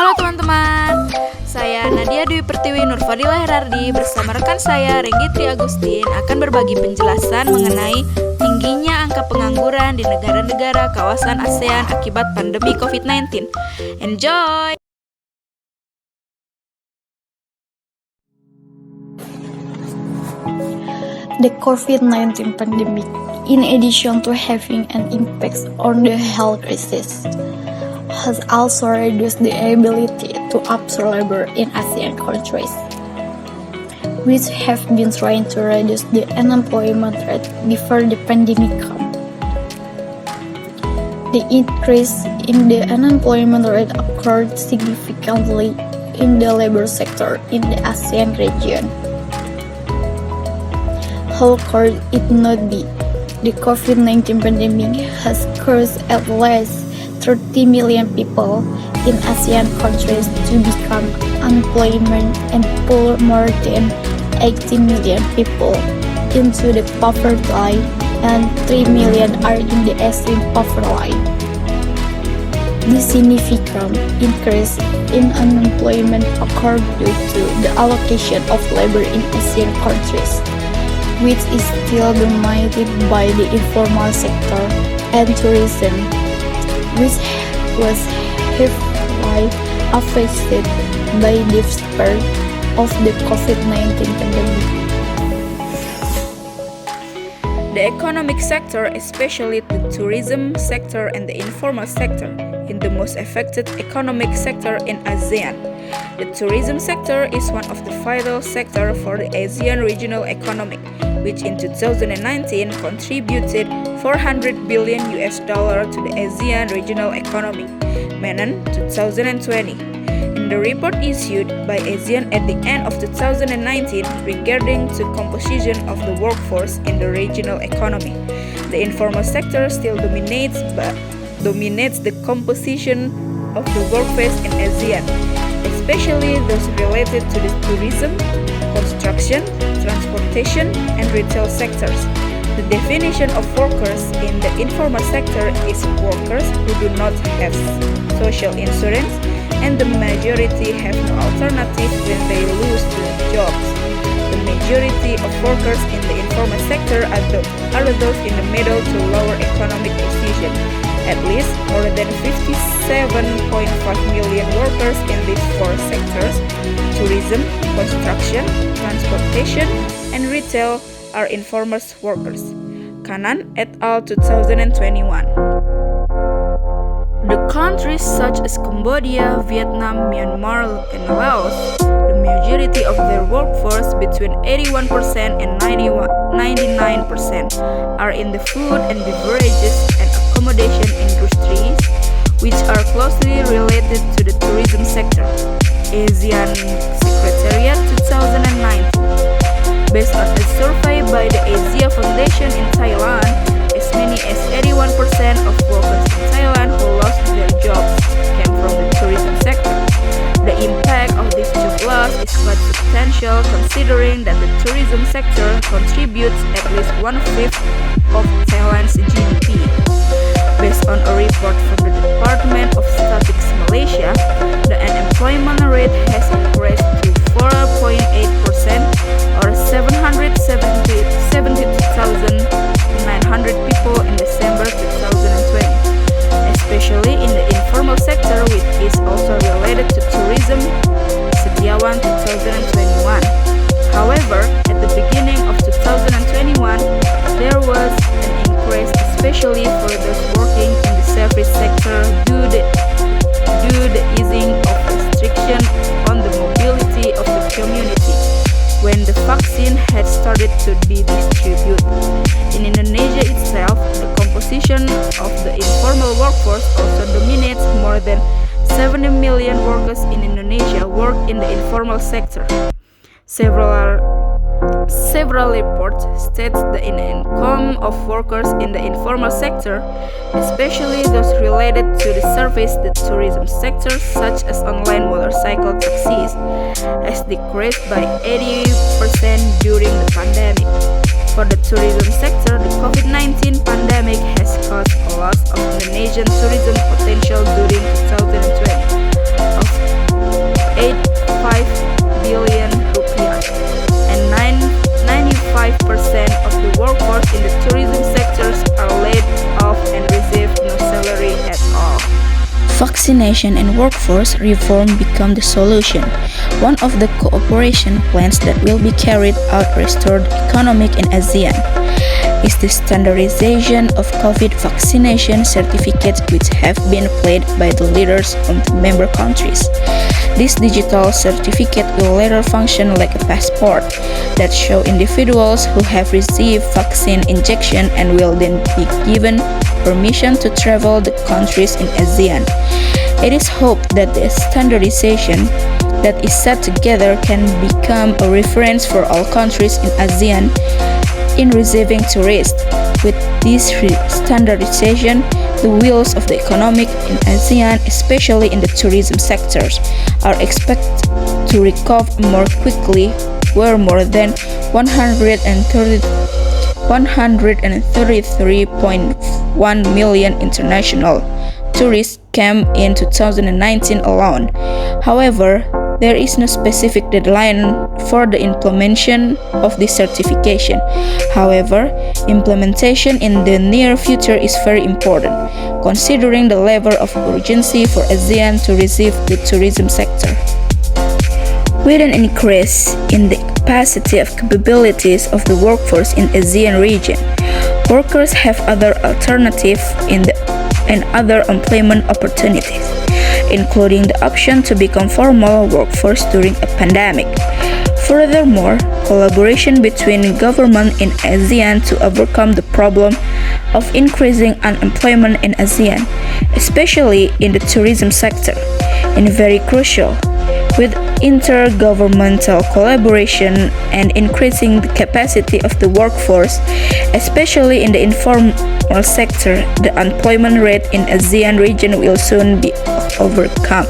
Halo teman-teman, saya Nadya Dwi Pertiwi Nur Fadillah Herardi bersama rekan saya Renggi Tri Agustin akan berbagi penjelasan mengenai tingginya angka pengangguran di negara-negara kawasan ASEAN akibat pandemi COVID-19. Enjoy! The COVID-19 pandemic, in addition to having an impact on the health crisis, has also reduced the ability to absorb labor in ASEAN countries, which have been trying to reduce the unemployment rate before the pandemic came. The increase in the unemployment rate occurred significantly in the labor sector in the ASEAN region. How could it not be? The COVID-19 pandemic has caused at least 30 million people in ASEAN countries to become unemployed and pull more than 80 million people into the poverty line, and 3 million are in the extreme poverty line. This significant increase in unemployment occurred due to the allocation of labor in ASEAN countries, which is still dominated by the informal sector and tourism, which was heavily affected by the spread of the COVID-19 pandemic. The economic sector, especially the tourism sector and the informal sector, is the most affected economic sector in ASEAN. The tourism sector is one of the vital sectors for the ASEAN regional economy, which in 2019 contributed $400 billion to the ASEAN regional economy, meaning 2020. In the report issued by ASEAN at the end of 2019 regarding the composition of the workforce in the regional economy, the informal sector still dominates the composition of the workforce in ASEAN, especially those related to the tourism, construction, transportation, and retail sectors. The definition of workers in the informal sector is workers who do not have social insurance, and the majority have no alternative when they lose their jobs. The majority of workers in the informal sector are those in the middle to lower economic position. At least more than 57.5 million workers in these four sectors, tourism, construction, transportation, and retail, are informal workers. Kanan et al. 2021. The countries such as Cambodia, Vietnam, Myanmar, and Laos, the majority of their workforce, between 81% and 99%, are in the food and beverages and accommodation industries, which are closely related to the tourism sector. ASEAN Secretariat 2019. Based on a survey by the Asia Foundation in Thailand, as many as 81% of workers in Thailand who lost their jobs came from the tourism sector. The impact of this job loss is quite substantial, considering that the tourism sector contributes at least 1/5 of Thailand's GDP. Based on a report from the Department of Statistics Malaysia, the unemployment rate has increased to 4.8%, or 772,900 people in December 2020, especially in the informal sector, which is also related to tourism, Setiawan 2021. However, at the beginning of 2021, there was an increase, especially for those working in the service sector due the easing of restriction on the mobility of the community when the vaccine had started to be distributed. In Indonesia itself, the composition of the informal workforce also dominates. More than 70 million workers in Indonesia work in the informal sector. Several reports state the income of workers in the informal sector, especially those related to the service the tourism sector, such as online motorcycle taxis, has decreased by 80% during the pandemic. For the tourism sector, the COVID-19 pandemic has caused a loss of Indonesian tourism potential during 2020 of vaccination and workforce reform become the solution. One of the cooperation plans that will be carried out restored economic in ASEAN is the standardization of COVID vaccination certificates which have been pledged by the leaders of the member countries. This digital certificate will later function like a passport that show individuals who have received vaccine injection and will then be given permission to travel the countries in ASEAN. It is hoped that the standardization that is set together can become a reference for all countries in ASEAN in receiving tourists. With this standardization, the wheels of the economic in ASEAN, especially in the tourism sectors, are expected to recover more quickly, where more than 133.1 million international tourists came in 2019 alone. However, there is no specific deadline for the implementation of this certification. However, implementation in the near future is very important, considering the level of urgency for ASEAN to receive the tourism sector. With an increase in the capacity of capabilities of the workforce in ASEAN region, workers have other alternatives and other employment opportunities, including the option to become formal workforce during a pandemic. Furthermore, collaboration between government in ASEAN to overcome the problem of increasing unemployment in ASEAN, especially in the tourism sector, is very crucial. With intergovernmental collaboration and increasing the capacity of the workforce, especially in the informal sector, the unemployment rate in ASEAN region will soon be overcome.